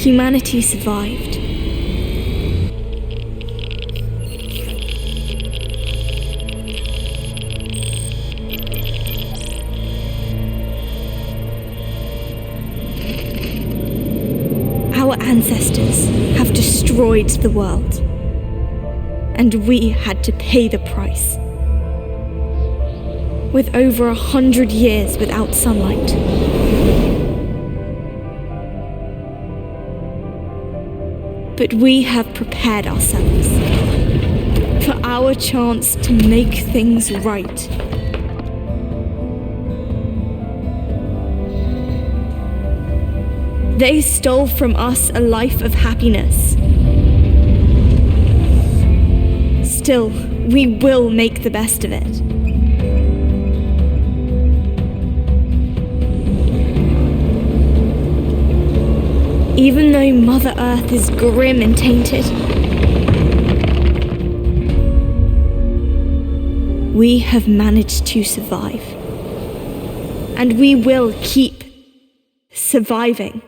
humanity survived. Our ancestors have destroyed the world, and we had to pay the price. With over 100 years without sunlight. But we have prepared ourselves for our chance to make things right. They stole from us a life of happiness. Still, we will make the best of it. Even though Mother Earth is grim and tainted, we have managed to survive. And we will keep surviving.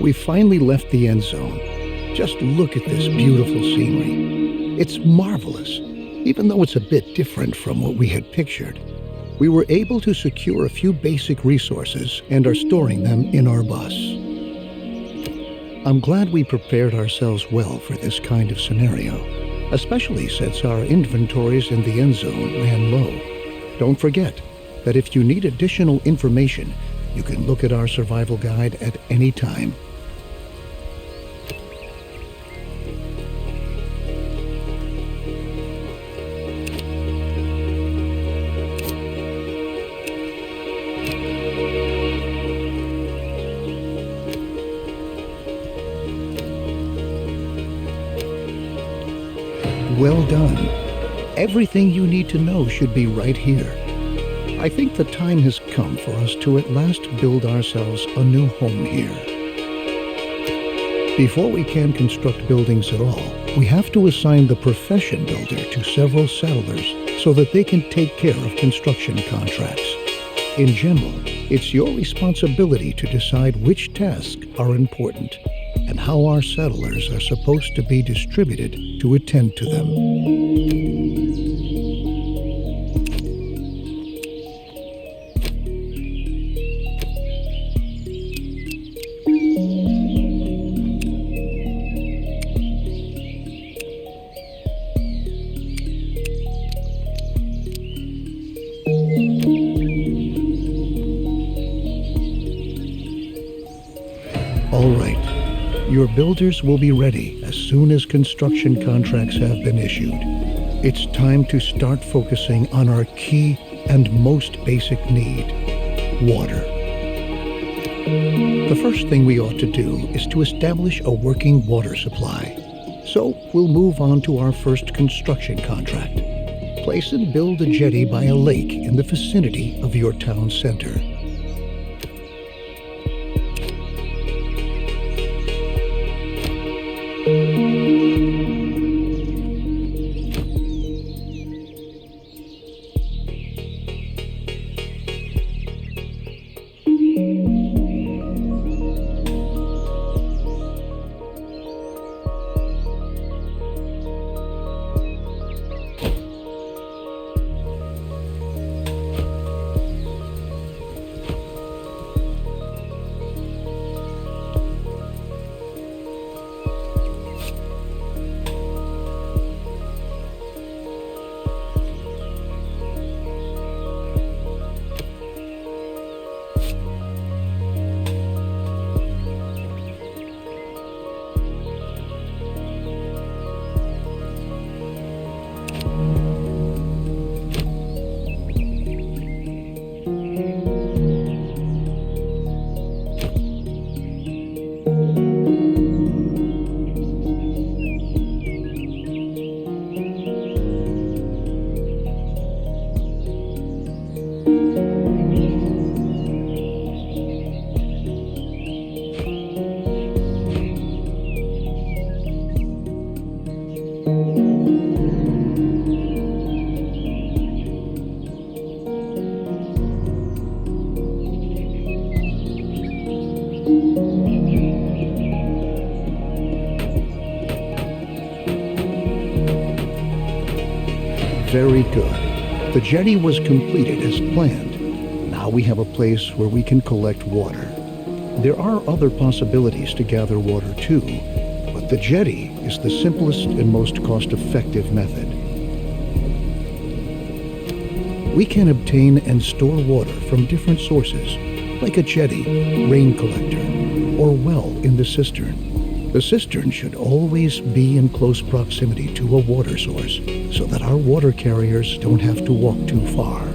We finally left the Endzone. Just look at this beautiful scenery. It's marvelous, even though it's a bit different from what we had pictured. We were able to secure a few basic resources and are storing them in our bus. I'm glad we prepared ourselves well for this kind of scenario, especially since our inventories in the Endzone ran low. Don't forget that if you need additional information, you can look at our survival guide at any time. Well done. Everything you need to know should be right here. I think the time has come for us to at last build ourselves a new home here. Before we can construct buildings at all, we have to assign the profession builder to several settlers so that they can take care of construction contracts. In general, it's your responsibility to decide which tasks are important and how our settlers are supposed to be distributed to attend to them. All right. Your builders will be ready as soon as construction contracts have been issued. It's time to start focusing on our key and most basic need, water. The first thing we ought to do is to establish a working water supply. So we'll move on to our first construction contract. Place and build a jetty by a lake in the vicinity of your town center. Very good. The jetty was completed as planned. Now we have a place where we can collect water. There are other possibilities to gather water too, but the jetty is the simplest and most cost-effective method. We can obtain and store water from different sources, like a jetty, rain collector, or well in the cistern. The cistern should always be in close proximity to a water source, so that our water carriers don't have to walk too far.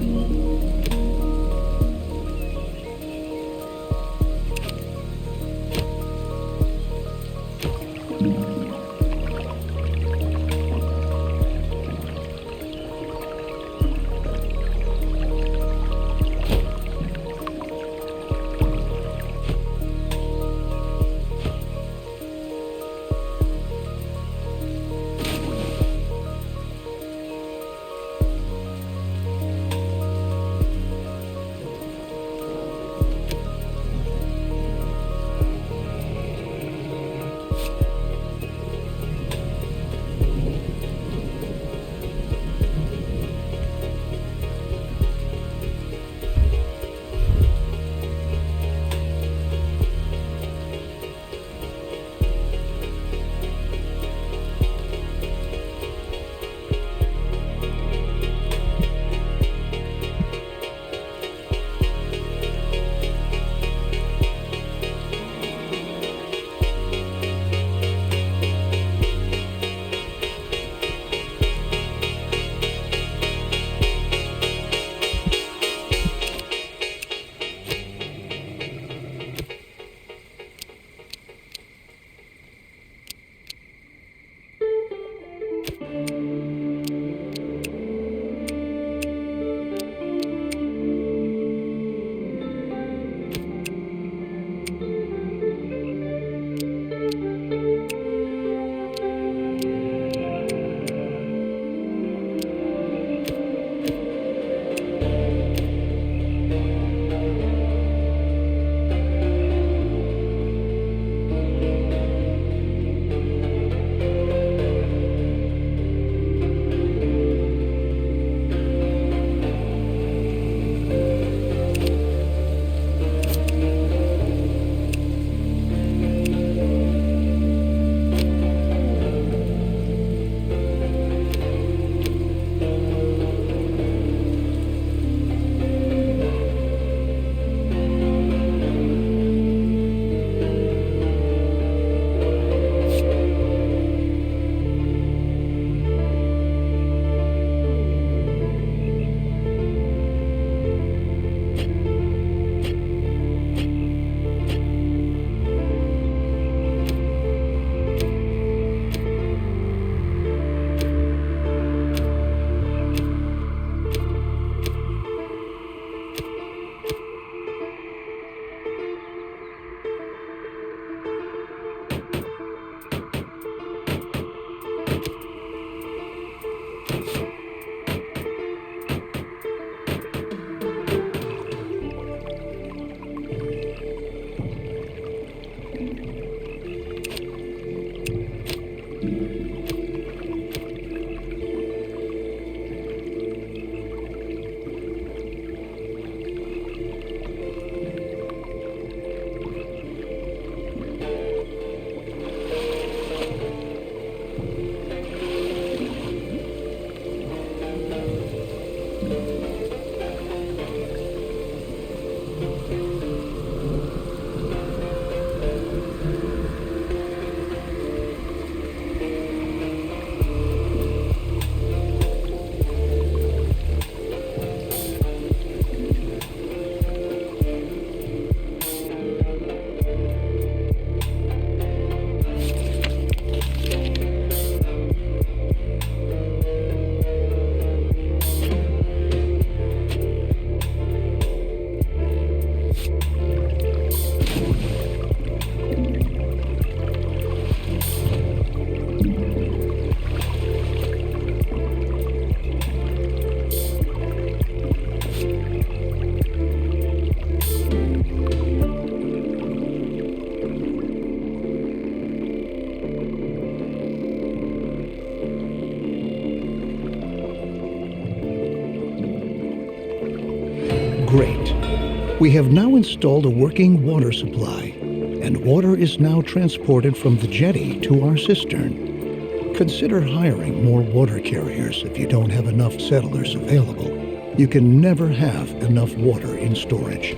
Great. We have now installed a working water supply, and water is now transported from the jetty to our cistern. Consider hiring more water carriers if you don't have enough settlers available. You can never have enough water in storage.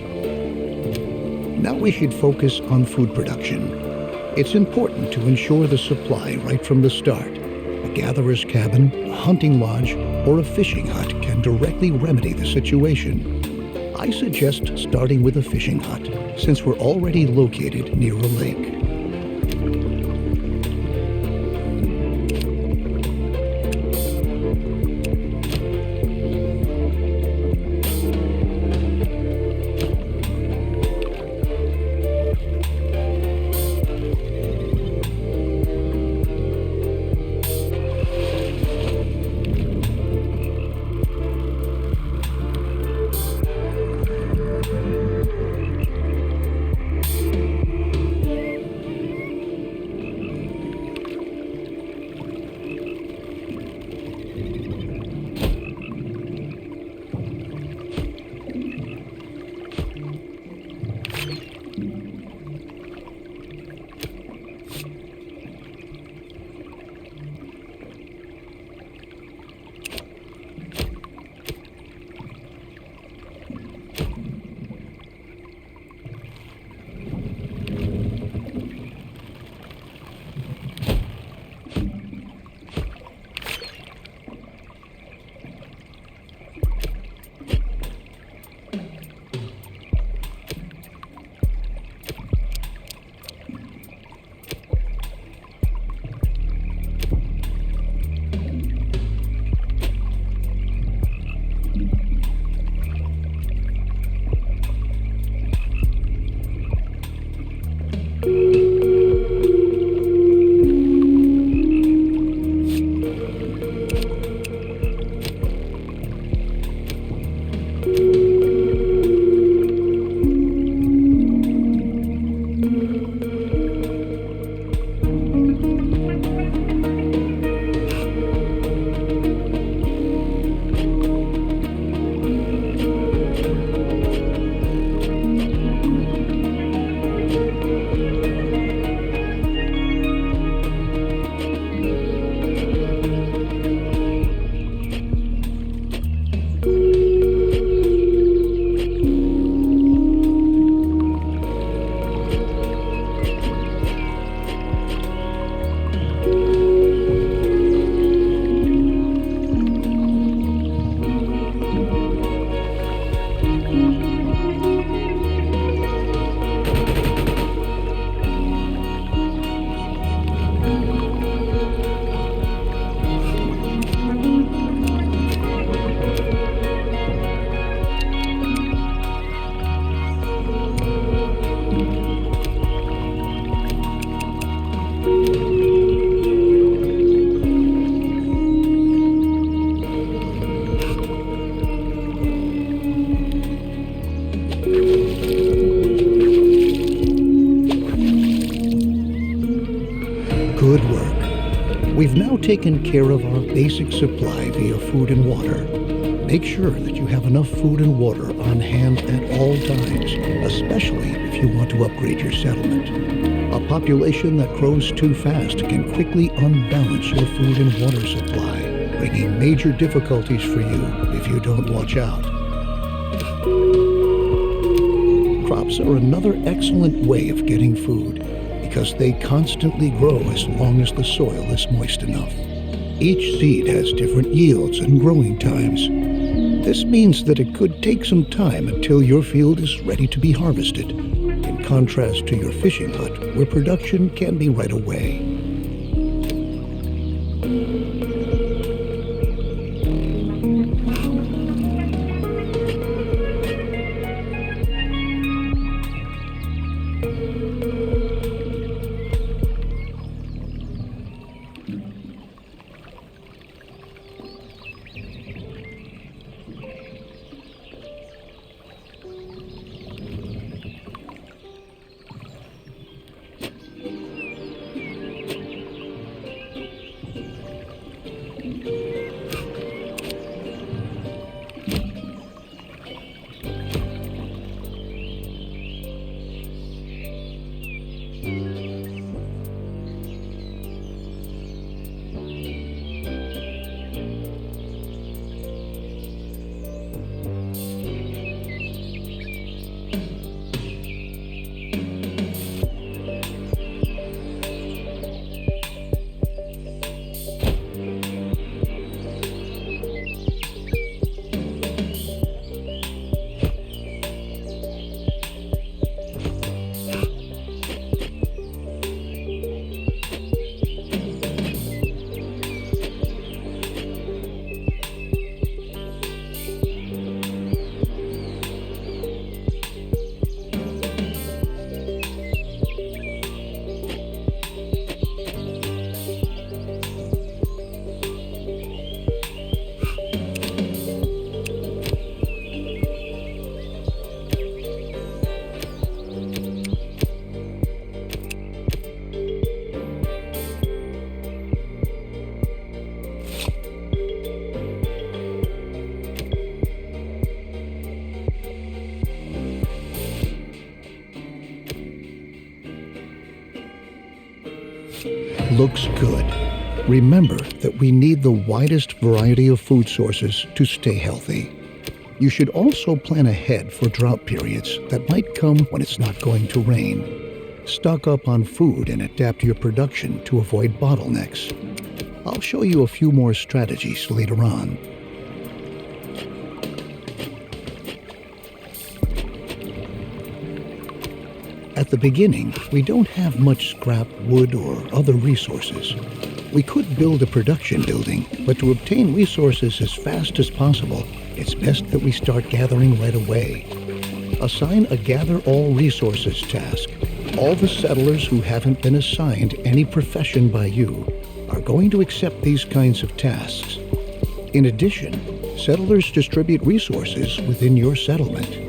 Now we should focus on food production. It's important to ensure the supply right from the start. A gatherer's cabin, a hunting lodge, or a fishing hut can directly remedy the situation. I suggest starting with a fishing hut, since we're already located near a lake. Good work. We've now taken care of our basic supply via food and water. Make sure that you have enough food and water on hand at all times, especially if you want to upgrade your settlement. A population that grows too fast can quickly unbalance your food and water supply, bringing major difficulties for you if you don't watch out. Crops are another excellent way of getting food, because they constantly grow as long as the soil is moist enough. Each seed has different yields and growing times. This means that it could take some time until your field is ready to be harvested, in contrast to your fishing hut, where production can be right away. looks good. Remember that we need the widest variety of food sources to stay healthy. You should also plan ahead for drought periods that might come when it's not going to rain. Stock up on food and adapt your production to avoid bottlenecks. I'll show you a few more strategies later on. At the beginning, we don't have much scrap, wood, or other resources. We could build a production building, but to obtain resources as fast as possible, it's best that we start gathering right away. Assign a Gather All Resources task. All the settlers who haven't been assigned any profession by you are going to accept these kinds of tasks. In addition, settlers distribute resources within your settlement.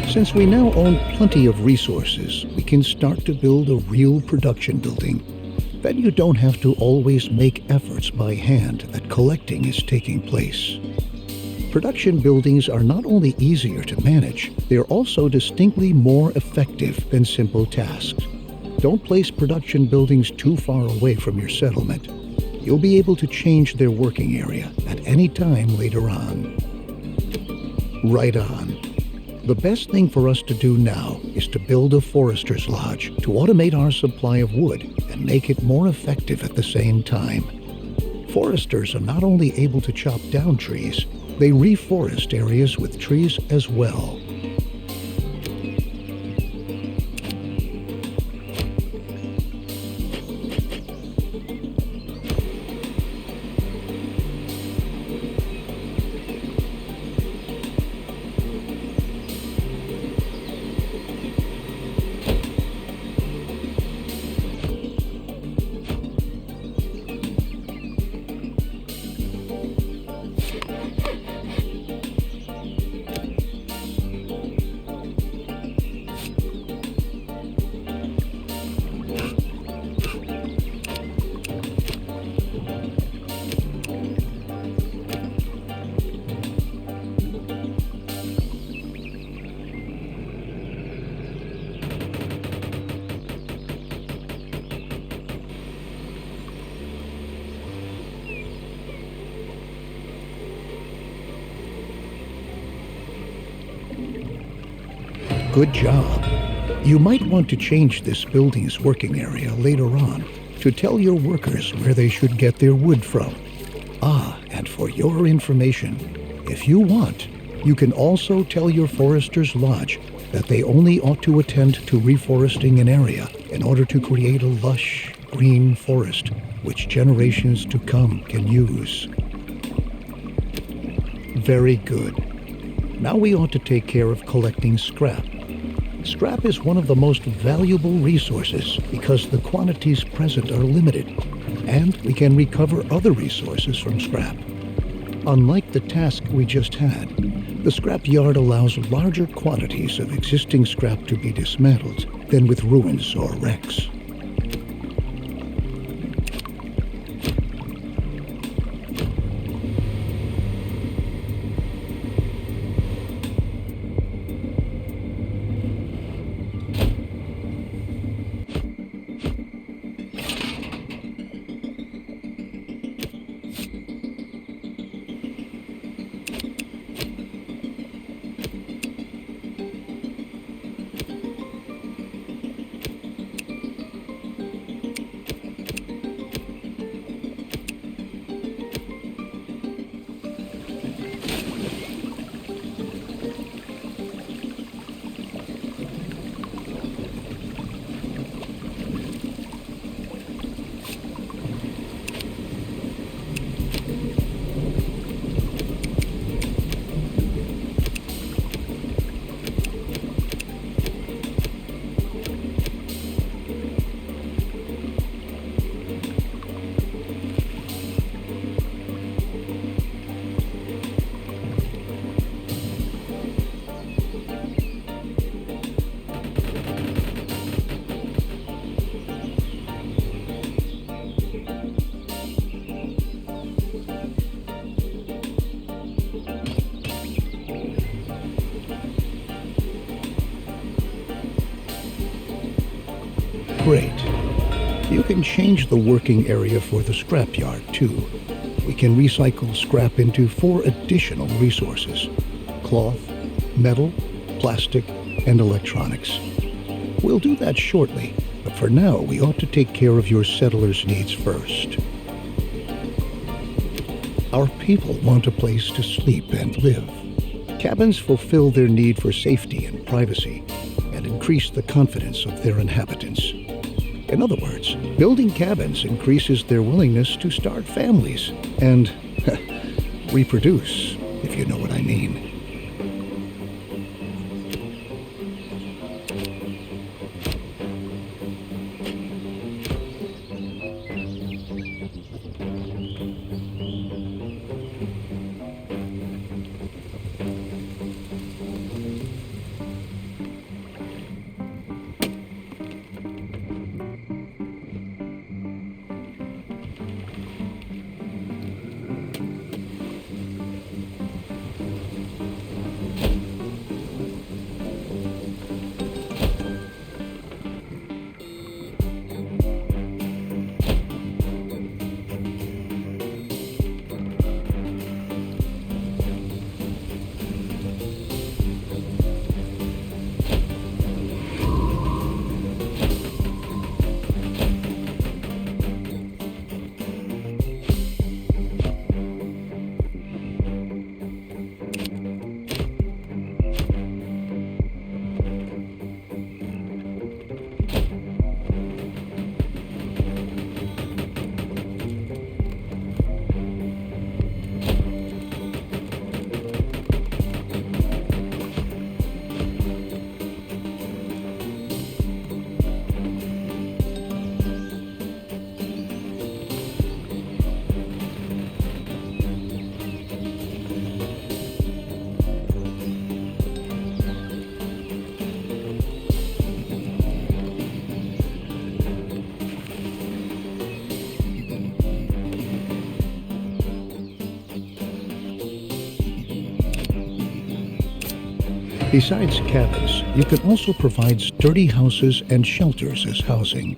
Since we now own plenty of resources, we can start to build a real production building. Then you don't have to always make efforts by hand that collecting is taking place. Production buildings are not only easier to manage, they are also distinctly more effective than simple tasks. Don't place production buildings too far away from your settlement. You'll be able to change their working area at any time later on. Right on. The best thing for us to do now is to build a forester's lodge to automate our supply of wood and make it more effective at the same time. Foresters are not only able to chop down trees, they reforest areas with trees as well. Good job. You might want to change this building's working area later on to tell your workers where they should get their wood from. And for your information, if you want, you can also tell your forester's lodge that they only ought to attend to reforesting an area in order to create a lush, green forest which generations to come can use. Very good. Now we ought to take care of collecting scrap. Scrap is one of the most valuable resources because the quantities present are limited, and we can recover other resources from scrap. Unlike the task we just had, The scrap yard allows larger quantities of existing scrap to be dismantled than with ruins or wrecks. Great. You can change the working area for the scrapyard too. We can recycle scrap into 4 additional resources: cloth, metal, plastic, and electronics. We'll do that shortly, but for now we ought to take care of your settlers' needs first. Our people want a place to sleep and live. Cabins fulfill their need for safety and privacy and increase the confidence of their inhabitants. In other words, building cabins increases their willingness to start families and reproduce, if you know what I mean. Besides cabins, you can also provide sturdy houses and shelters as housing.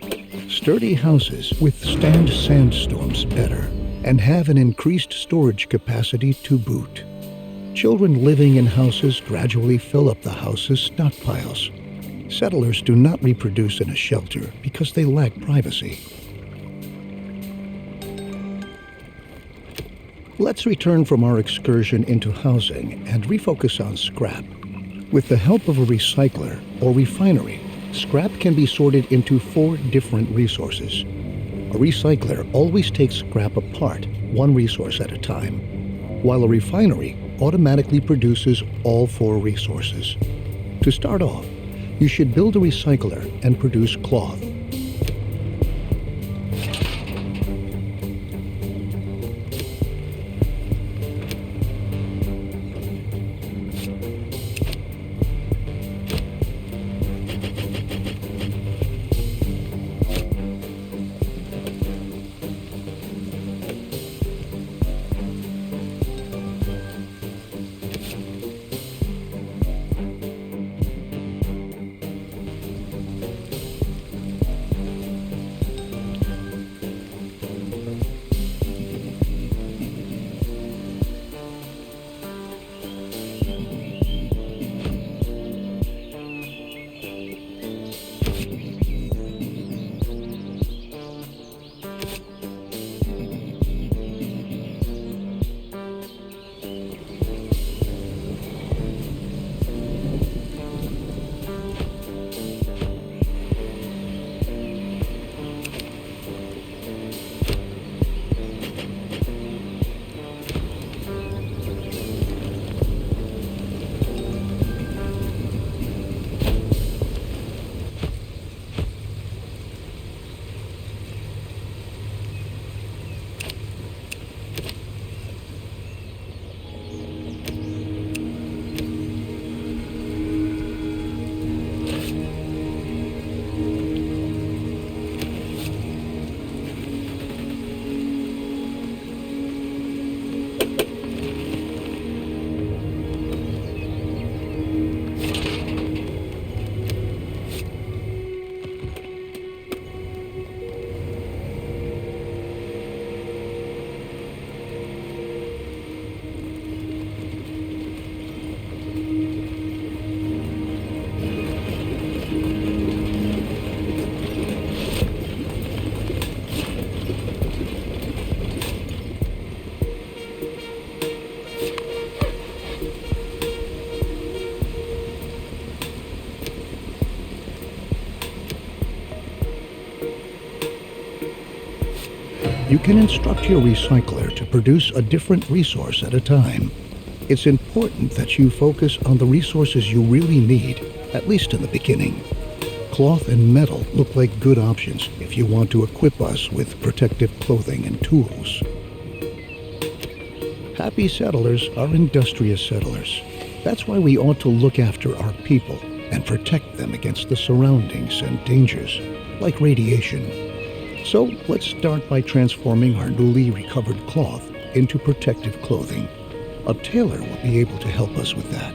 Sturdy houses withstand sandstorms better and have an increased storage capacity to boot. Children living in houses gradually fill up the house's stockpiles. Settlers do not reproduce in a shelter because they lack privacy. Let's return from our excursion into housing and refocus on scrap. With the help of a recycler or refinery, scrap can be sorted into 4 different resources. A recycler always takes scrap apart, one resource at a time, while a refinery automatically produces all 4 resources. To start off, you should build a recycler and produce cloth. You can instruct your recycler to produce a different resource at a time. It's important that you focus on the resources you really need, at least in the beginning. Cloth and metal look like good options if you want to equip us with protective clothing and tools. Happy settlers are industrious settlers. That's why we ought to look after our people and protect them against the surroundings and dangers, like radiation. So let's start by transforming our newly recovered cloth into protective clothing. A tailor will be able to help us with that.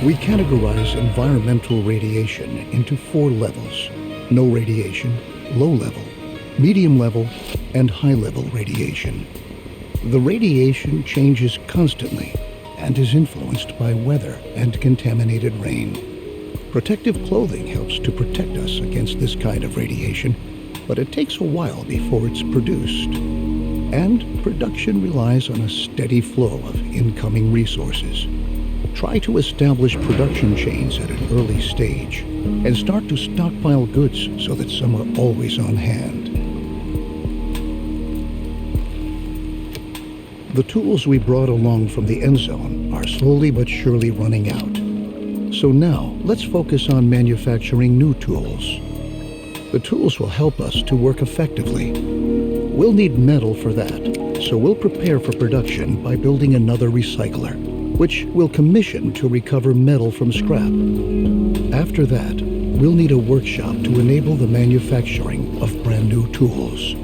We categorize environmental radiation into 4 levels: no radiation, low level, medium level, and high level radiation. The radiation changes constantly and is influenced by weather and contaminated rain. Protective clothing helps to protect us against this kind of radiation, but it takes a while before it's produced. And production relies on a steady flow of incoming resources. Try to establish production chains at an early stage and start to stockpile goods so that some are always on hand. The tools we brought along from the Endzone are slowly but surely running out. So now, let's focus on manufacturing new tools. The tools will help us to work effectively. We'll need metal for that, so we'll prepare for production by building another recycler, which we'll commission to recover metal from scrap. After that, we'll need a workshop to enable the manufacturing of brand new tools.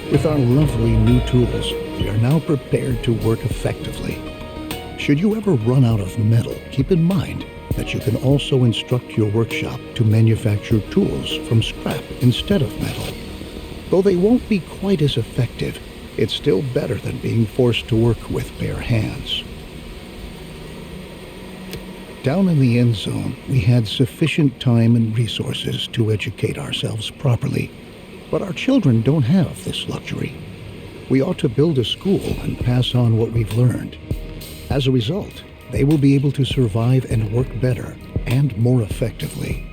With our lovely new tools, we are now prepared to work effectively. Should you ever run out of metal, keep in mind that you can also instruct your workshop to manufacture tools from scrap instead of metal. Though they won't be quite as effective, it's still better than being forced to work with bare hands. Down in the Endzone, we had sufficient time and resources to educate ourselves properly, but our children don't have this luxury. We ought to build a school and pass on what we've learned. As a result, they will be able to survive and work better and more effectively.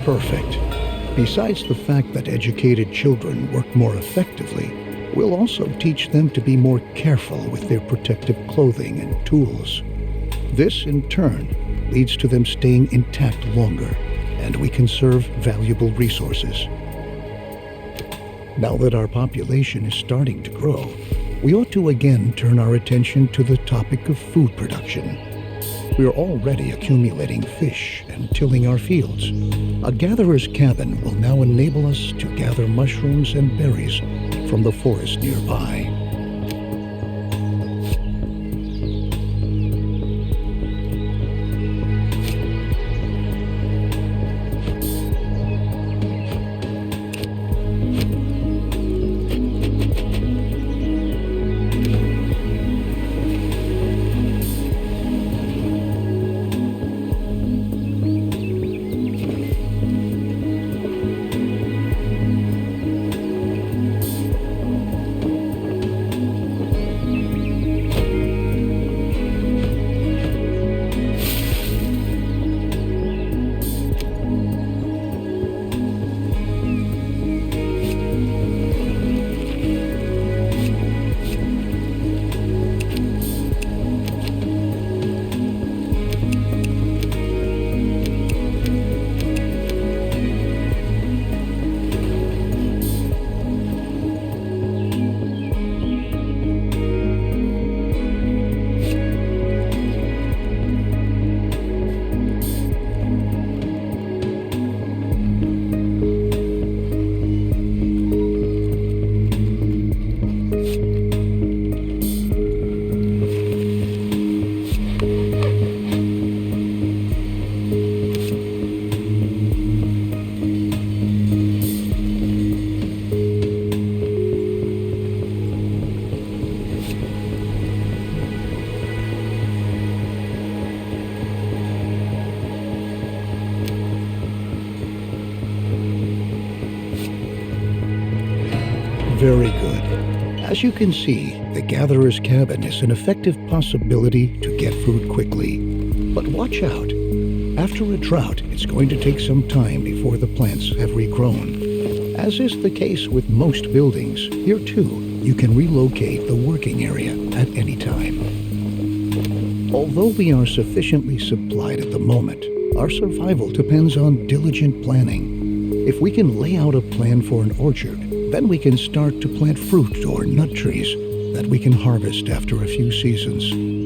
Perfect. Besides the fact that educated children work more effectively, we'll also teach them to be more careful with their protective clothing and tools. This, in turn, leads to them staying intact longer, and we conserve valuable resources. Now that our population is starting to grow, we ought to again turn our attention to the topic of food production. We are already accumulating fish and tilling our fields. A gatherer's cabin will now enable us to gather mushrooms and berries from the forest nearby. Very good. As you can see, the gatherer's cabin is an effective possibility to get food quickly. But watch out. After a drought, it's going to take some time before the plants have regrown. As is the case with most buildings, here too, you can relocate the working area at any time. Although we are sufficiently supplied at the moment, our survival depends on diligent planning. If we can lay out a plan for an orchard, then we can start to plant fruit or nut trees that we can harvest after a few seasons.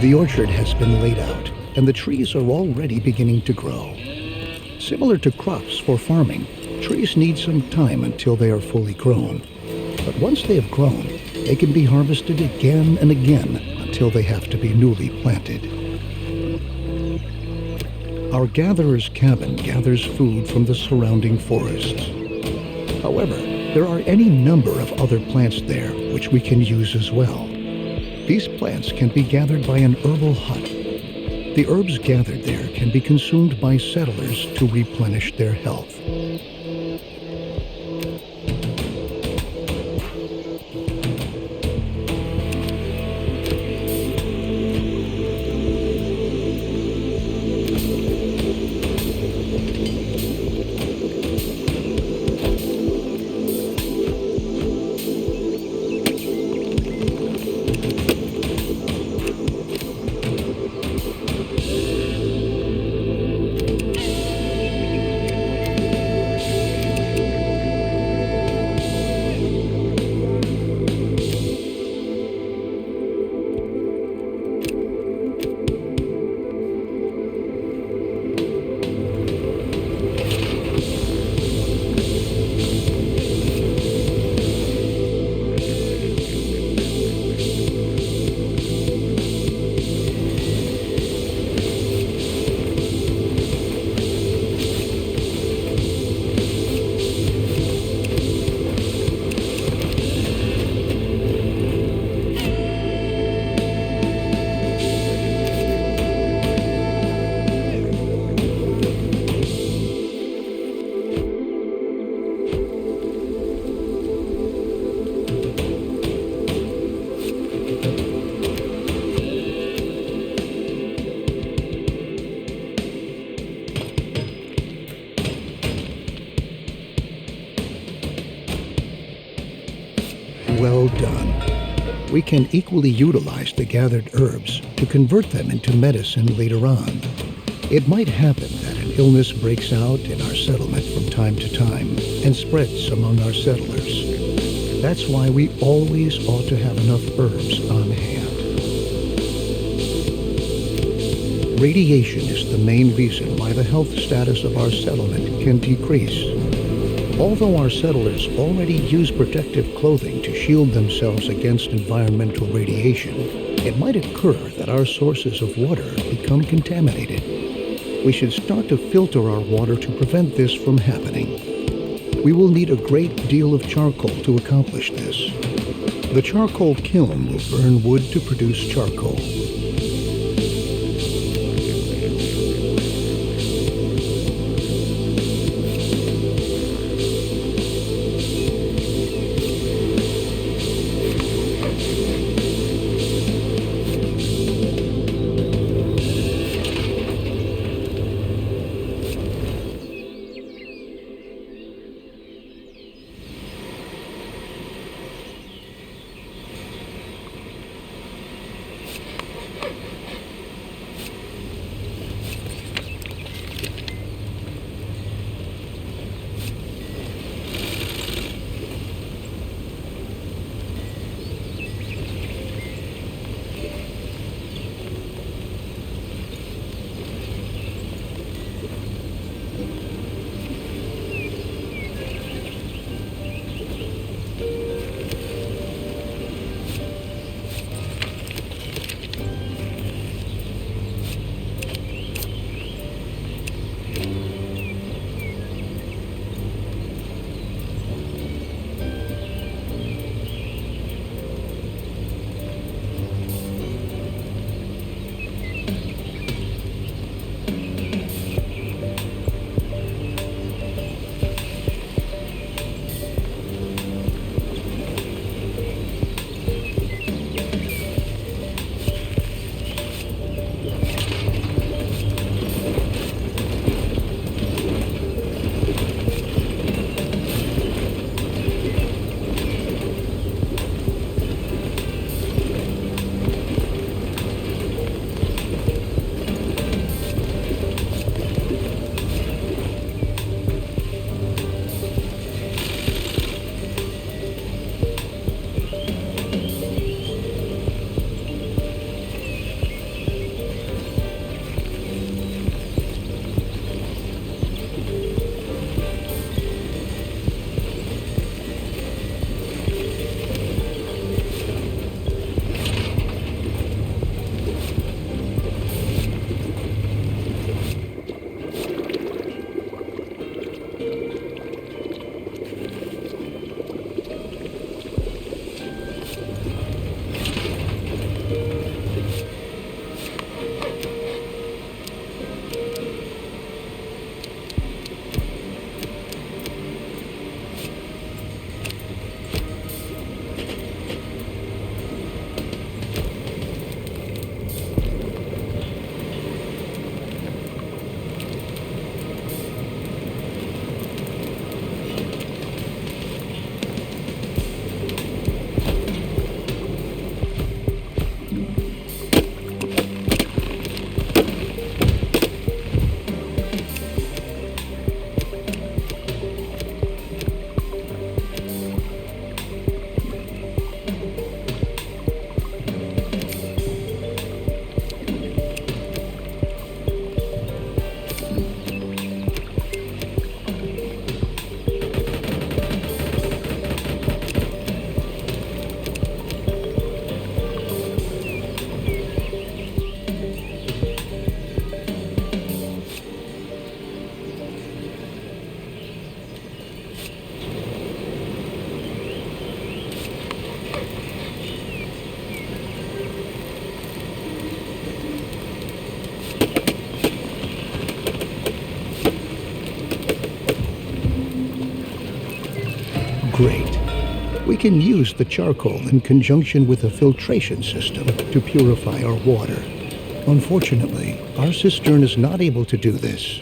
The orchard has been laid out, and the trees are already beginning to grow. Similar to crops for farming, trees need some time until they are fully grown. But once they have grown, they can be harvested again and again until they have to be newly planted. Our gatherer's cabin gathers food from the surrounding forests. However, there are any number of other plants there which we can use as well. These plants can be gathered by an herbal hut. The herbs gathered there can be consumed by settlers to replenish their health. well done. We can equally utilize the gathered herbs to convert them into medicine later on. It might happen that an illness breaks out in our settlement from time to time and spreads among our settlers. That's why we always ought to have enough herbs on hand. Radiation is the main reason why the health status of our settlement can decrease. Although our settlers already use protective clothing to shield themselves against environmental radiation, it might occur that our sources of water become contaminated. We should start to filter our water to prevent this from happening. We will need a great deal of charcoal to accomplish this. The charcoal kiln will burn wood to produce charcoal. Great. We can use the charcoal in conjunction with a filtration system to purify our water. Unfortunately, our cistern is not able to do this.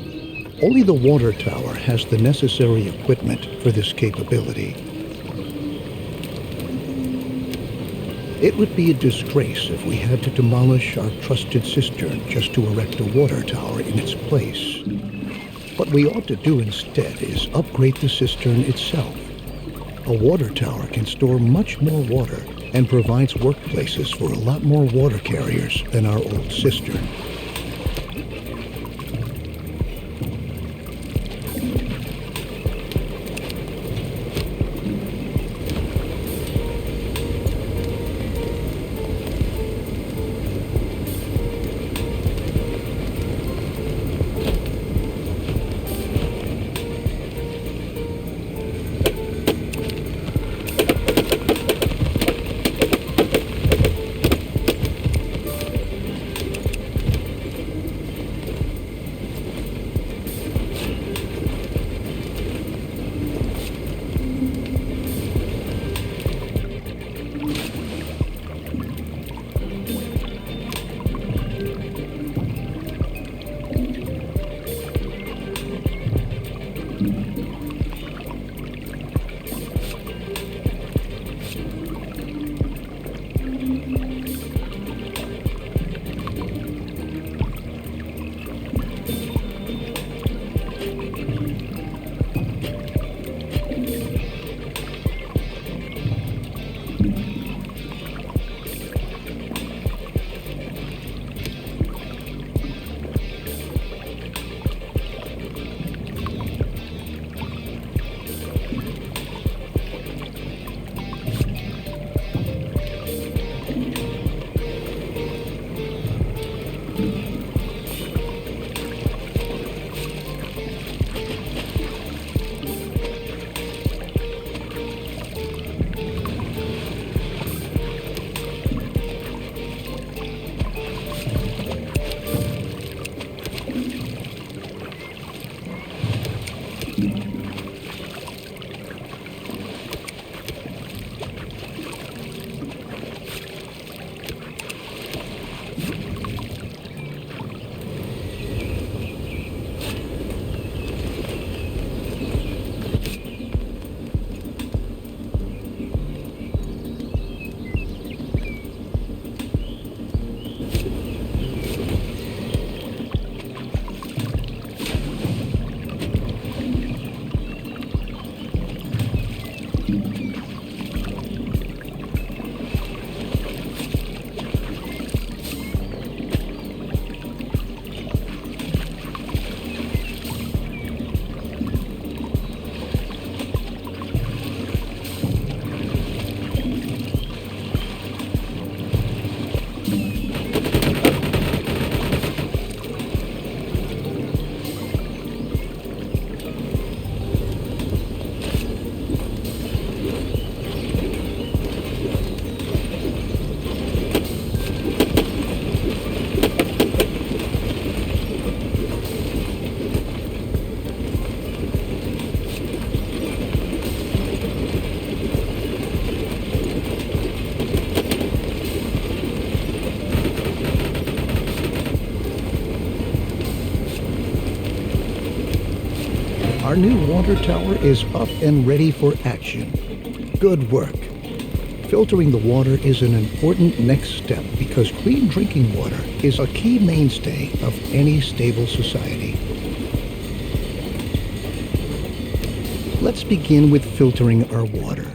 Only the water tower has the necessary equipment for this capability. It would be a disgrace if we had to demolish our trusted cistern just to erect a water tower in its place. What we ought to do instead is upgrade the cistern itself. A water tower can store much more water and provides workplaces for a lot more water carriers than our old cistern. Our new water tower is up and ready for action. Good work. Filtering the water is an important next step because clean drinking water is a key mainstay of any stable society. Let's begin with filtering our water.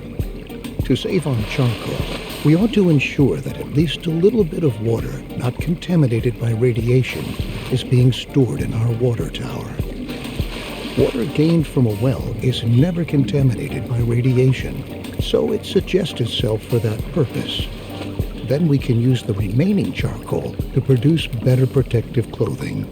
To save on charcoal, we ought to ensure that at least a little bit of water not contaminated by radiation is being stored in our water tower. Water gained from a well is never contaminated by radiation, so it suggests itself for that purpose. Then we can use the remaining charcoal to produce better protective clothing.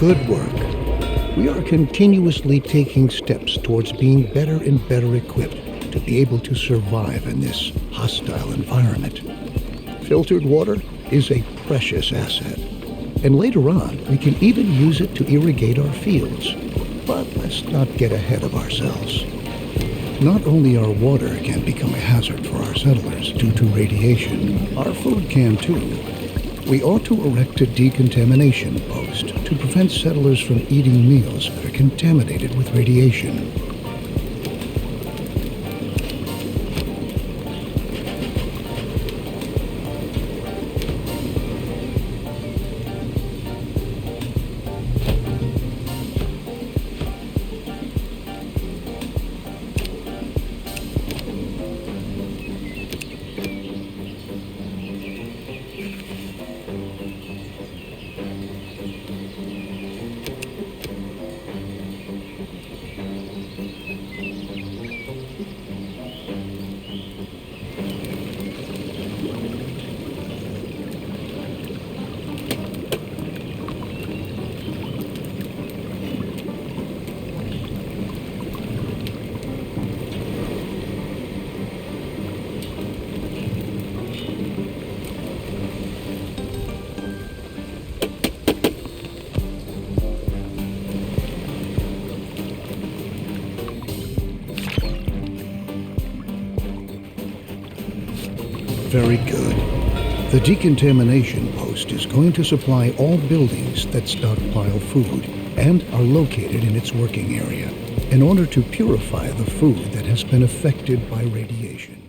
Good work. We are continuously taking steps towards being better and better equipped to be able to survive in this hostile environment. Filtered water is a precious asset, and later on we can even use it to irrigate our fields. But let's not get ahead of ourselves. Not only our water can become a hazard for our settlers due to radiation, our food can too. We ought to erect a decontamination post to prevent settlers from eating meals that are contaminated with radiation. Very good. The decontamination post is going to supply all buildings that stockpile food and are located in its working area in order to purify the food that has been affected by radiation.